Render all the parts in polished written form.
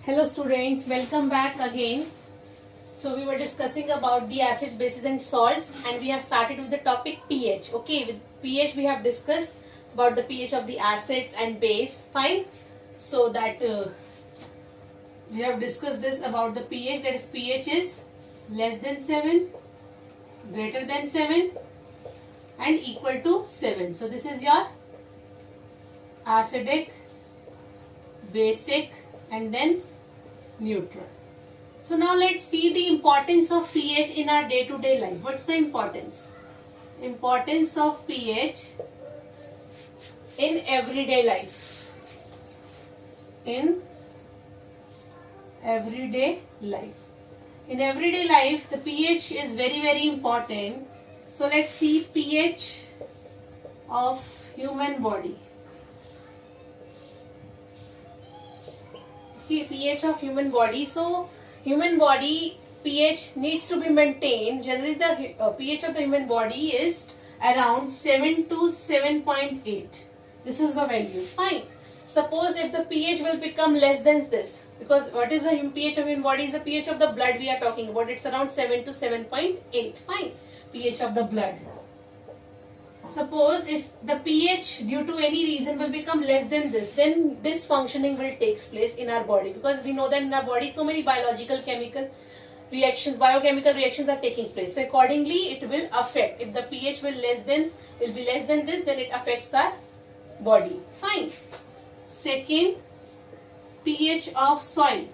Hello students, welcome back again. So we were discussing about the acids, bases and salts, and we have started with the topic pH. Okay, with pH we have discussed about the pH of the acids and base. Fine. So that we have discussed this about the pH, that if pH is less than 7, greater than 7 and equal to 7. So this is your acidic, basic and then neutral. So now let's see the importance of pH in our day-to-day life. What's the importance? Importance of pH in everyday life. In everyday life. In everyday life, the pH is very important. So let's see pH of human body. pH of human body. So human body pH needs to be maintained. Generally the pH of the human body is around 7 to 7.8. This is the value. Fine. Suppose if the pH will become less than this, because what is the pH of human body? Is the pH of the blood we are talking about. It's around 7 to 7.8. Fine. pH of the blood. Suppose if the pH due to any reason will become less than this, then dysfunctioning will take place in our body, because we know that in our body so many biological, chemical reactions, biochemical reactions are taking place. So accordingly it will affect. If the pH will be less than this, then it affects our body. Fine. Second, pH of soil.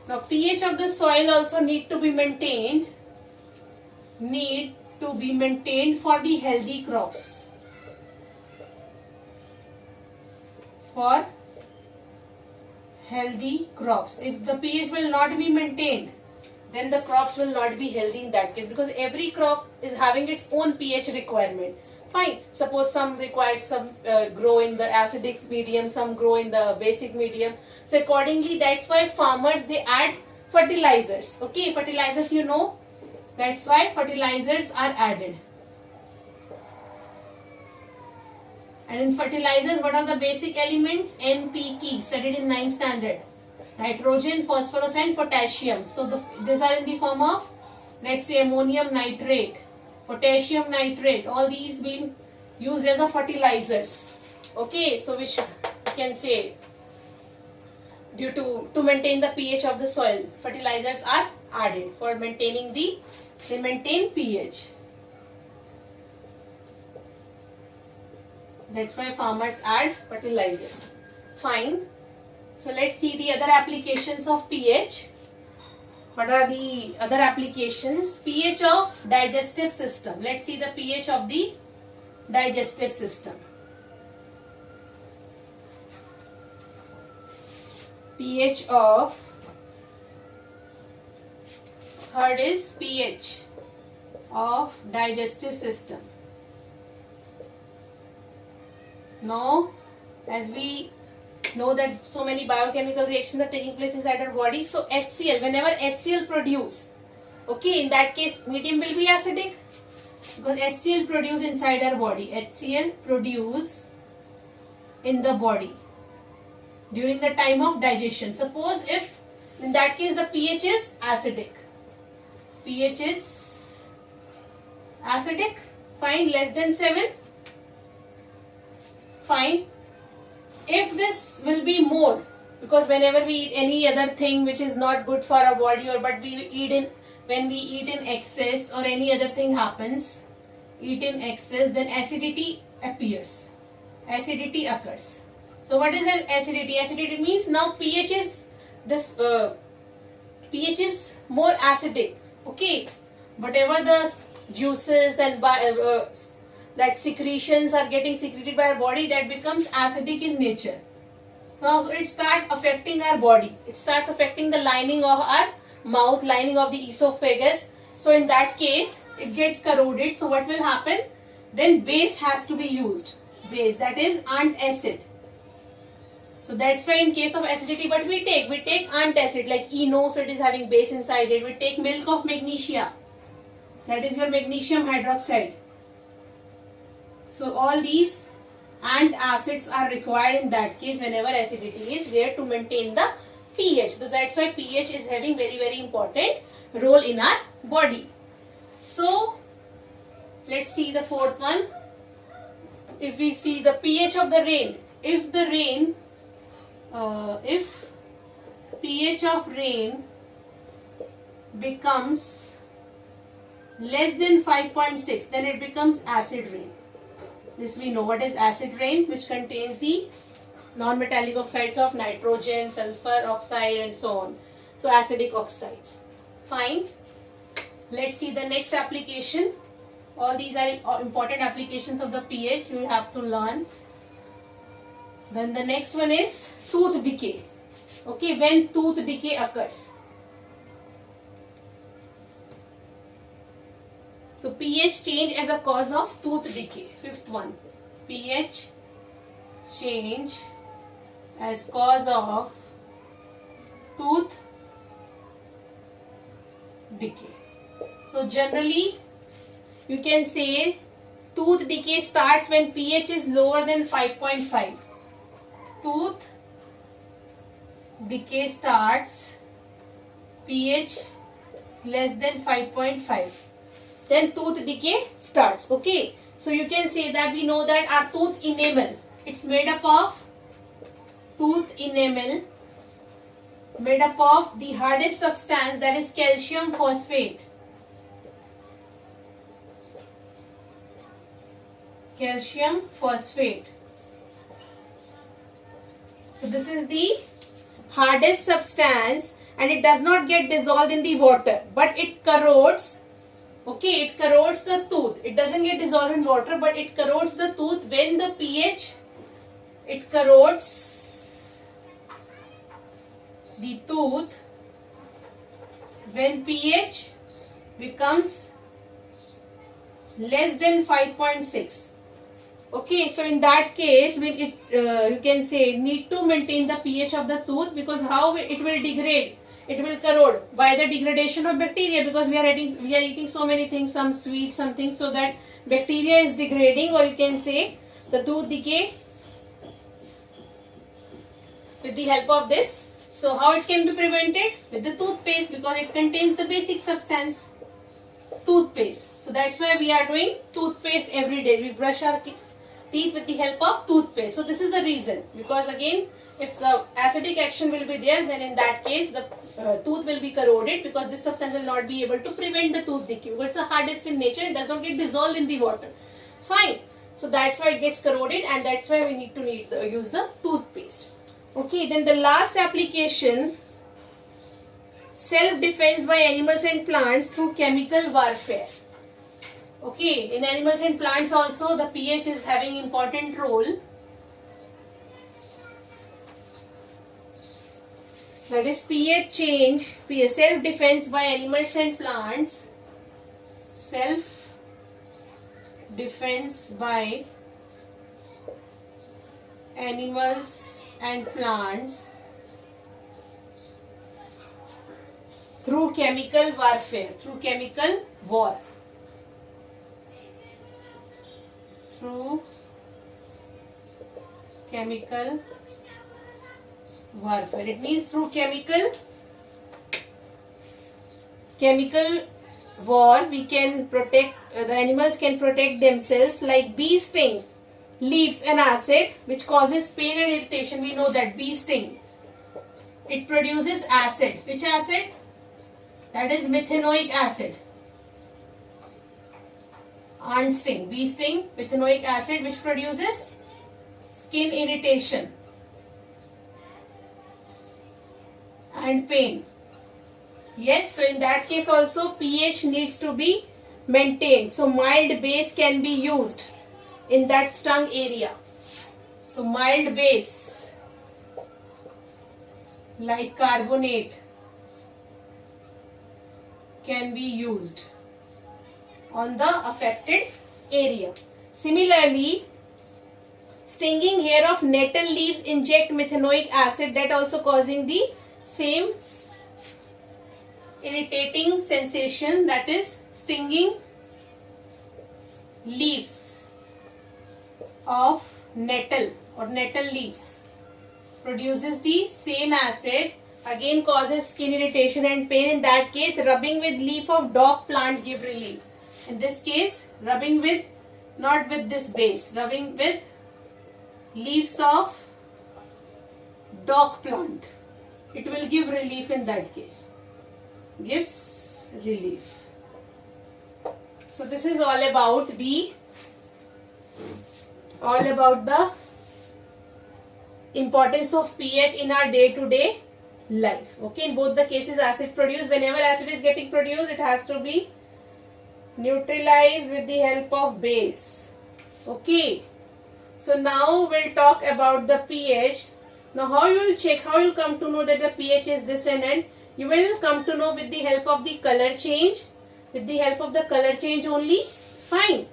Now pH of the soil also need to be maintained. For the healthy crops. For healthy crops. If the pH will not be maintained, then the crops will not be healthy in that case, because every crop is having its own pH requirement. Fine. Suppose some requires some grow in the acidic medium, some grow in the basic medium. So accordingly, that's why farmers they add fertilizers. Okay, fertilizers you know. That's why fertilizers are added. And in fertilizers, what are the basic elements? NPK, studied in 9th standard. Nitrogen, phosphorus and potassium. So these are in the form of, let's say, ammonium nitrate, potassium nitrate. All these being used as a fertilizers. Okay, so which can say due to maintain the pH of the soil, fertilizers are added for maintaining they maintain pH. That's why farmers add fertilizers. Fine. So let's see the other applications of pH. What are the other applications? pH of digestive system. Let's see the pH of the digestive system. pH of, third is pH of digestive system. Now, as we know that so many biochemical reactions are taking place inside our body, so HCl, whenever HCl produce, okay, in that case medium will be acidic, because HCl produce inside our body. HCl produce in the body during the time of digestion. Suppose if in that case the pH is acidic. pH is acidic. Fine. Less than 7. Fine. If this will be more, because whenever we eat any other thing which is not good for our body, or but when we eat in excess or any other thing happens, eat in excess, then acidity appears. Acidity occurs. So what is acidity? Acidity means now pH is pH is more acidic. Okay, whatever the juices and that secretions are getting secreted by our body, that becomes acidic in nature. Now so it starts affecting our body. It starts affecting the lining of our mouth, lining of the esophagus. So in that case, it gets corroded. So what will happen? Then base has to be used. Base, that is antacid. So that's why in case of acidity, what we take antacid like ENO, so it is having base inside it. We take milk of magnesia, that is your magnesium hydroxide. So all these and acids are required in that case whenever acidity is there to maintain the pH. So that's why pH is having very, very important role in our body. So let's see the fourth one. If we see the pH of the rain, if pH of rain becomes less than 5.6, then it becomes acid rain. This we know what is acid rain, which contains the non-metallic oxides of nitrogen, sulfur oxide and so on. So acidic oxides. Fine. Let's see the next application. All these are important applications of the pH you will have to learn. Then the next one is tooth decay. Okay, when tooth decay occurs. So pH change as a cause of tooth decay. Fifth one, pH change as cause of tooth decay. So generally you can say tooth decay starts when pH is lower than 5.5. Tooth decay starts pH less than 5.5. Then tooth decay starts. Okay, so you can say that we know that our tooth enamel, it's made up of tooth enamel, made up of the hardest substance, that is calcium phosphate. Calcium phosphate. So this is the hardest substance and it does not get dissolved in the water, but it corrodes. Okay, it corrodes the tooth. It doesn't get dissolved in water, but it corrodes the tooth when the pH, it corrodes the tooth when pH becomes less than 5.6. Okay, so in that case, you can say need to maintain the pH of the tooth, because how it will degrade, it will corrode by the degradation of bacteria, because we are eating so many things, some sweets, something, so that bacteria is degrading, or you can say the tooth decay with the help of this. So how it can be prevented? With the toothpaste, because it contains the basic substance, toothpaste. So that's why we are doing toothpaste every day. We brush our teeth with the help of toothpaste. So this is the reason, because again, if the acidic action will be there, then in that case the tooth will be corroded, because this substance will not be able to prevent the tooth decay. Because it's the hardest in nature, it does not get dissolved in the water. Fine. So that's why it gets corroded, and that's why we need to use the toothpaste. Okay, then the last application, self-defense by animals and plants through chemical warfare. Okay, in animals and plants also the pH is having important role. That is pH change, self-defense by animals and plants. Self-defense by animals and plants through chemical warfare, through chemical war. Through chemical warfare. It means through chemical war, we can protect, the animals can protect themselves, like bee sting leaves an acid which causes pain and irritation. We know that bee sting, it produces acid. Which acid? That is methanoic acid. Ant sting, bee sting, methanoic acid, which produces skin irritation and pain. Yes, so in that case also pH needs to be maintained. So mild base can be used in that stung area. So mild base like carbonate can be used on the affected area. Similarly, stinging hair of nettle leaves inject methanoic acid, that also causing the same irritating sensation, that is stinging leaves of nettle or nettle leaves produces the same acid, again causes skin irritation and pain. In that case, rubbing with leaf of dock plant give relief. In this case, rubbing with, not with this base, rubbing with leaves of dock plant, it will give relief. In that case, gives relief. So this is all about the importance of pH in our day-to-day life. Okay, in both the cases, acid produced, whenever acid is getting produced, it has to be neutralized with the help of base. Okay, so now we'll talk about the pH. Now how you will check, how you will come to know that the pH is this and you will come to know with the help of the color change. With the help of the color change only, fine.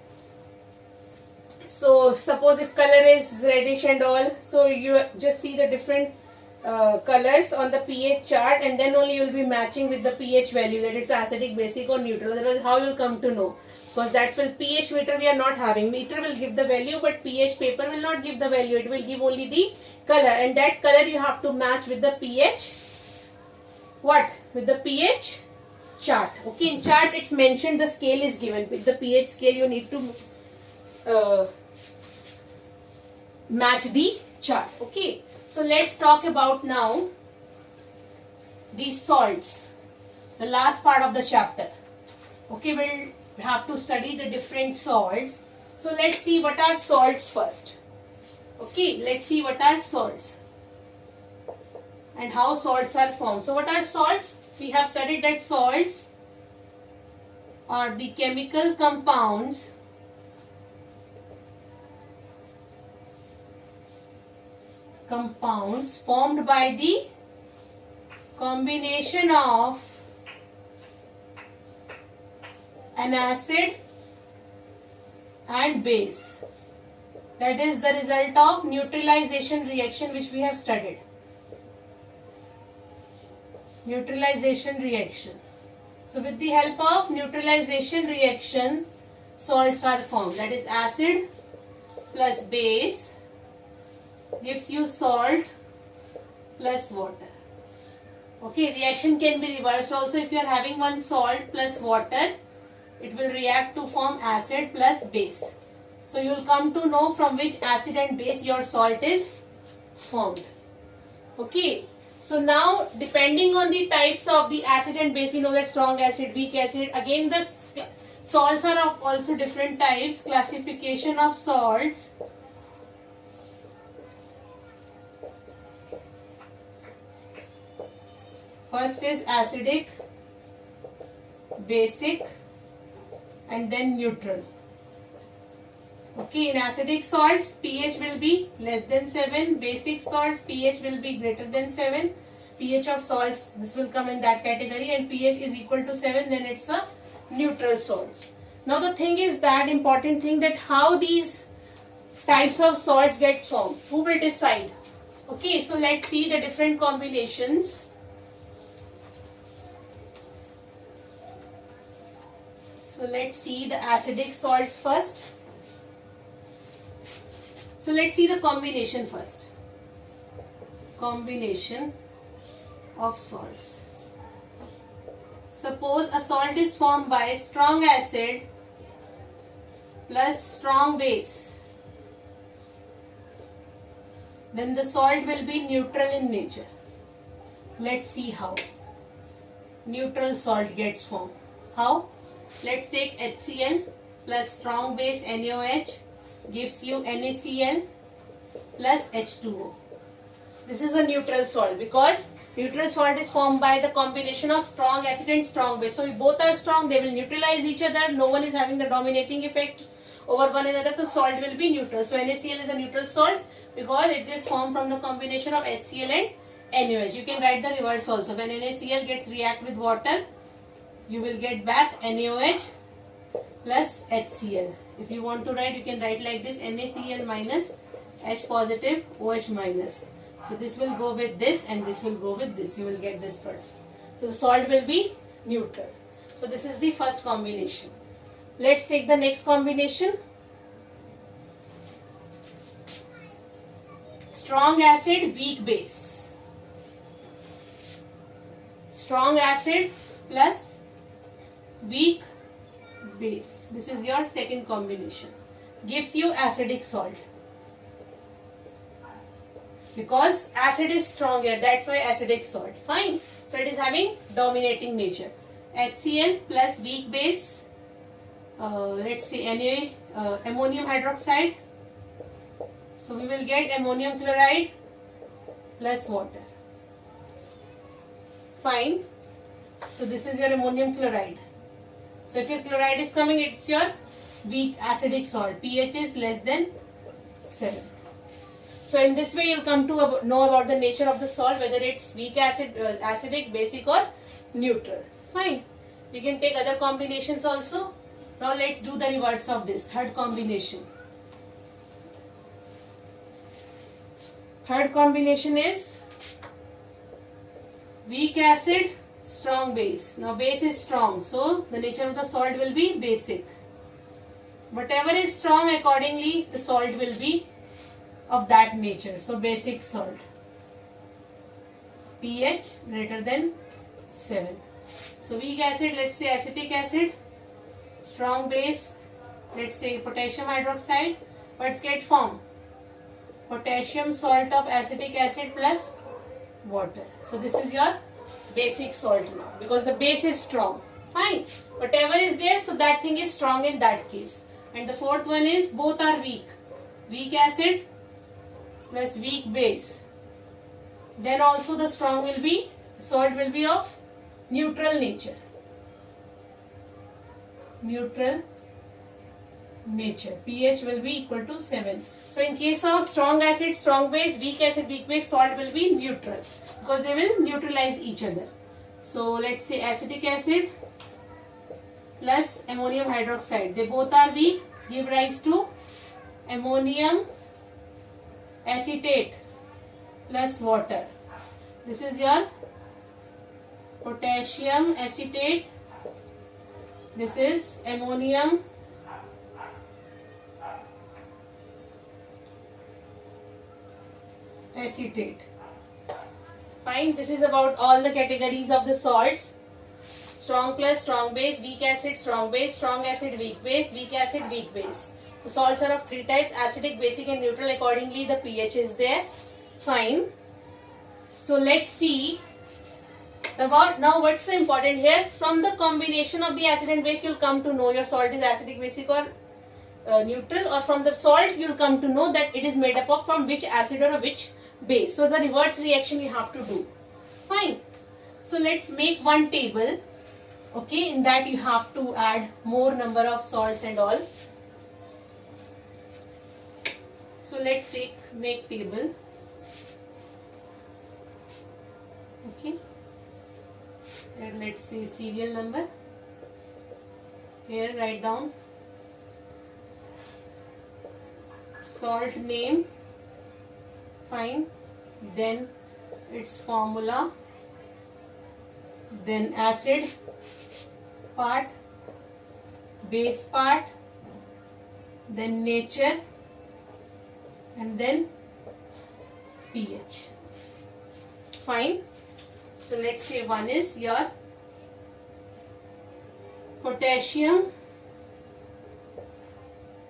So suppose if color is reddish and all, so you just see the different colors on the pH chart, and then only you will be matching with the pH value, that it's acidic, basic or neutral. Otherwise, how you will come to know? Because that will, pH meter we are not having. Meter will give the value, but pH paper will not give the value. It will give only the color, and that color you have to match with the pH. What? With the pH chart. Okay, in chart it's mentioned, the scale is given. With the pH scale you need to match the chart. Okay, so let's talk about now the salts, the last part of the chapter. Okay, we'll have to study the different salts. So let's see what are salts first. Okay, let's see what are salts and how salts are formed. So what are salts? We have studied that salts are the chemical compounds formed by the combination of an acid and base. That is the result of neutralization reaction, which we have studied. Neutralization reaction. So with the help of neutralization reaction, salts are formed. That is, acid plus base gives you salt plus water. Okay, reaction can be reversed also. If you are having one salt plus water, it will react to form acid plus base. So you will come to know from which acid and base your salt is formed. Okay. So now, depending on the types of the acid and base, we know that strong acid, weak acid. Again, the salts are of also different types. Classification of salts. First is acidic, basic, and then neutral. Okay, in acidic salts, pH will be less than 7. Basic salts, pH will be greater than 7. pH of salts, this will come in that category, and pH is equal to 7, then it's a neutral salts. Now the thing is that, important thing, that how these types of salts gets formed. Who will decide? Okay, so let's see the different combinations. So let's see the acidic salts first. So let's see the combination first. Combination of salts. Suppose a salt is formed by strong acid plus strong base. Then the salt will be neutral in nature. Let's see how neutral salt gets formed. How? Let's take HCl plus strong base NaOH gives you NaCl plus H2O. This is a neutral salt, because neutral salt is formed by the combination of strong acid and strong base. So if both are strong, they will neutralize each other. No one is having the dominating effect over one another, so salt will be neutral. So NaCl is a neutral salt because it is formed from the combination of HCl and NaOH. You can write the reverse also. When NaCl gets react with water, you will get back NaOH plus HCl. If you want to write, you can write like this: NaCl minus H positive OH minus. So this will go with this and this will go with this. You will get this product. So the salt will be neutral. So this is the first combination. Let's take the next combination. strong acid, weak base. Strong acid plus weak base. This is your second combination. Gives you acidic salt. Because acid is stronger, that's why acidic salt. Fine. So it is having dominating nature. HCl plus weak base. Let's see, ammonium hydroxide. So we will get ammonium chloride plus water. Fine. So this is your ammonium chloride. So if your chloride is coming, it's your weak acidic salt. pH is less than 7. So in this way, you'll come to know about the nature of the salt, whether it's weak acid, acidic, basic, or neutral. Fine. We can take other combinations also. Now let's do the reverse of this. Third combination. Third combination is weak acid, strong base. Now base is strong, so the nature of the salt will be basic. Whatever is strong, accordingly the salt will be of that nature. So basic salt. pH greater than 7. So weak acid, let's say acetic acid. Strong base, let's say potassium hydroxide. What's get formed? Potassium salt of acetic acid plus water. So this is your basic salt now, because the base is strong. Fine. Whatever is there, so that thing is strong in that case. And the fourth one is both are weak. Weak acid plus weak base. Then also the strong will be, salt will be of neutral nature. Neutral nature. pH will be equal to 7. So in case of strong acid, strong base, weak base, salt will be neutral, because they will neutralize each other. So let's say acetic acid plus ammonium hydroxide. They both are weak, give rise to ammonium acetate plus water. This is your potassium acetate. This is ammonium acetate. Fine. This is about all the categories of the salts. Strong plus strong base, weak acid, strong base, strong acid, weak base, weak acid, weak base. The salts are of 3 types: acidic, basic, and neutral. Accordingly, the pH is there. Fine. So let's see about now what's so important here. From the combination of the acid and base, you'll come to know your salt is acidic, basic, or neutral. Or from the salt, you'll come to know that it is made up of from which acid or which base. So the reverse reaction you have to do. Fine. So let's make one table. Okay, in that you have to add more number of salts and all. So let's make table. Okay. And let's say serial number. Here write down salt name. Fine. Then its formula. Then acid part, base part, then nature, and then pH. Fine. So let's say one is your potassium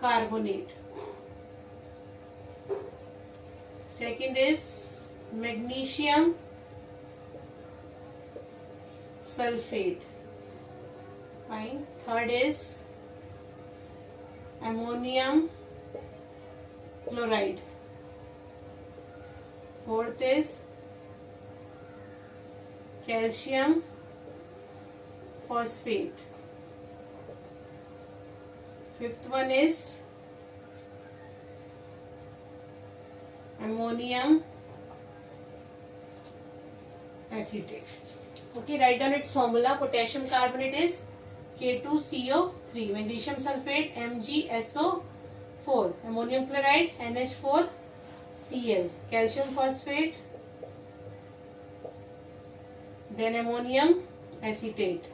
carbonate. Second is magnesium sulfate. Fine. Third is ammonium chloride. Fourth is calcium phosphate. Fifth one is ammonium acetate. Okay, write down its formula. Potassium carbonate is K2CO3, magnesium sulfate MgSO4, ammonium chloride NH4Cl, calcium phosphate, then ammonium acetate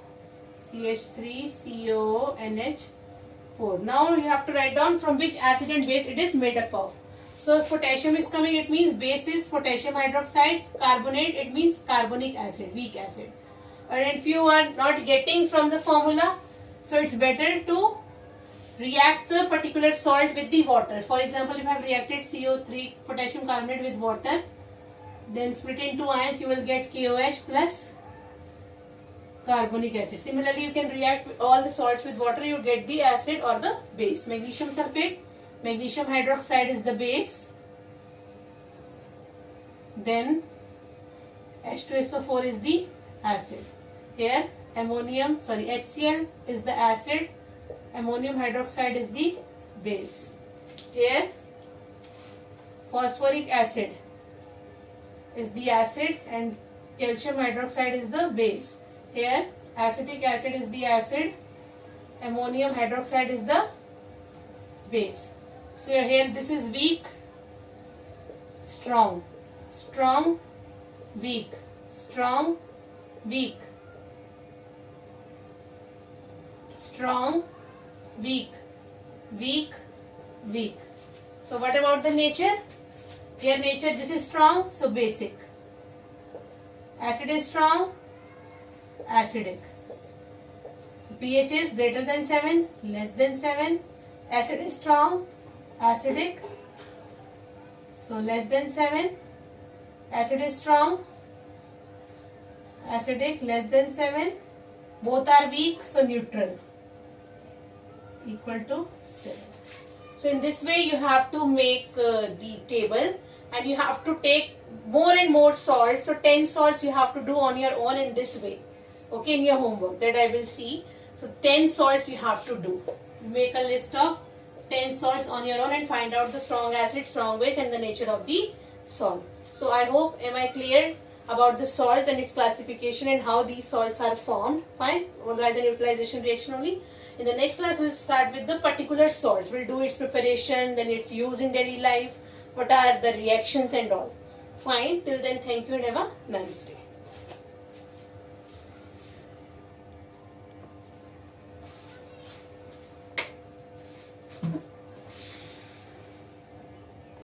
CH3COONH4. Now you have to write down from which acid and base it is made up of. So potassium is coming, it means base is potassium hydroxide, carbonate, it means carbonic acid, weak acid. And if you are not getting from the formula, so it's better to react the particular salt with the water. For example, if I have reacted CO3 potassium carbonate with water, then split into ions, you will get KOH plus carbonic acid. Similarly, you can react all the salts with water, you get the acid or the base. Magnesium sulfate, magnesium hydroxide is the base, then H2SO4 is the acid. Here HCl is the acid, ammonium hydroxide is the base. Here phosphoric acid is the acid and calcium hydroxide is the base. Here acetic acid is the acid, ammonium hydroxide is the base. So here this is weak, strong, strong, weak, strong, weak, strong, weak, weak, weak. So what about the nature? Here nature, this is strong, so basic. Acid is strong, acidic. pH is greater than 7, less than 7. Acid is strong, acidic, so less than 7. Acid is strong, acidic, less than 7. Both are weak, so neutral, equal to 7. So in this way you have to make the table, and you have to take more and more salts. So 10 salts you have to do on your own in this way, okay, in your homework that I will see. So 10 salts you have to do. Make a list of 10 salts on your own and find out the strong acid, strong base and the nature of the salt. So I hope, am I clear about the salts and its classification and how these salts are formed? Fine, rather than utilization reaction only. In the next class we'll start with the particular salts. We'll do its preparation, then its use in daily life, what are the reactions and all. Fine, till then thank you and have a nice day.